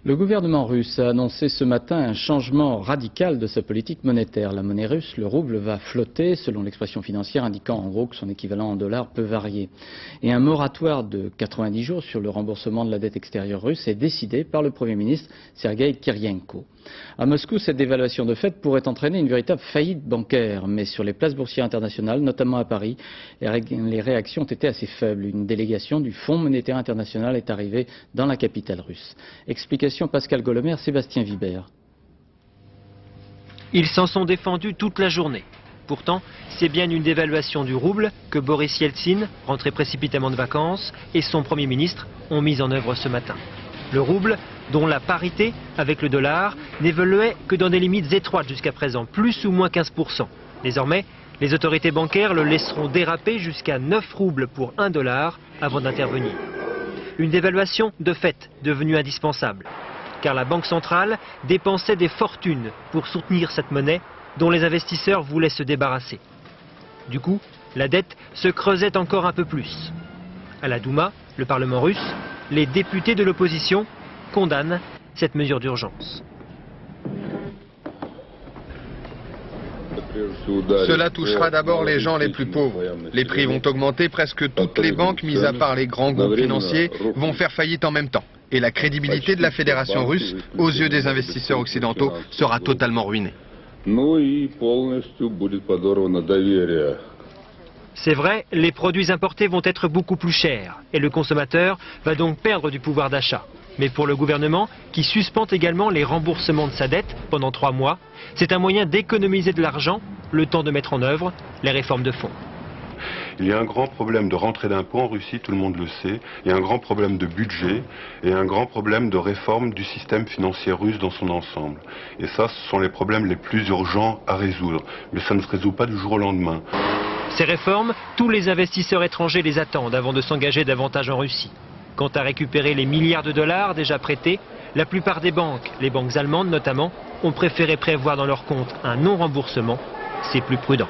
Le gouvernement russe a annoncé ce matin un changement radical de sa politique monétaire. La monnaie russe, le rouble, va flotter, selon l'expression financière, indiquant en gros que son équivalent en dollars peut varier. Et un moratoire de 90 jours sur le remboursement de la dette extérieure russe est décidé par le Premier ministre Sergueï Kirienko. À Moscou, cette dévaluation de fait pourrait entraîner une véritable faillite bancaire, mais sur les places boursières internationales, notamment à Paris, les réactions ont été assez faibles. Une délégation du Fonds monétaire international est arrivée dans la capitale russe. Explication Pascal Golomer, Sébastien Vibert. Ils s'en sont défendus toute la journée. Pourtant, c'est bien une dévaluation du rouble que Boris Yeltsin, rentré précipitamment de vacances, et son Premier ministre ont mis en œuvre ce matin. Le rouble, dont la parité avec le dollar n'évoluait que dans des limites étroites jusqu'à présent, plus ou moins 15%. Désormais, les autorités bancaires le laisseront déraper jusqu'à 9 roubles pour 1 dollar avant d'intervenir. Une dévaluation de fait devenue indispensable, car la Banque centrale dépensait des fortunes pour soutenir cette monnaie dont les investisseurs voulaient se débarrasser. Du coup, la dette se creusait encore un peu plus. À la Douma, le Parlement russe, les députés de l'opposition condamnent cette mesure d'urgence. Cela touchera d'abord les gens les plus pauvres. Les prix vont augmenter, presque toutes les banques, mis à part les grands groupes financiers, vont faire faillite en même temps. Et la crédibilité de la Fédération russe, aux yeux des investisseurs occidentaux, sera totalement ruinée. C'est vrai, les produits importés vont être beaucoup plus chers et le consommateur va donc perdre du pouvoir d'achat. Mais pour le gouvernement, qui suspend également les remboursements de sa dette pendant 3 mois, c'est un moyen d'économiser de l'argent, le temps de mettre en œuvre les réformes de fond. Il y a un grand problème de rentrée d'impôts en Russie, tout le monde le sait. Il y a un grand problème de budget et un grand problème de réforme du système financier russe dans son ensemble. Et ça, ce sont les problèmes les plus urgents à résoudre. Mais ça ne se résout pas du jour au lendemain. Ces réformes, tous les investisseurs étrangers les attendent avant de s'engager davantage en Russie. Quant à récupérer les milliards de dollars déjà prêtés, la plupart des banques, les banques allemandes notamment, ont préféré prévoir dans leur compte un non-remboursement. C'est plus prudent.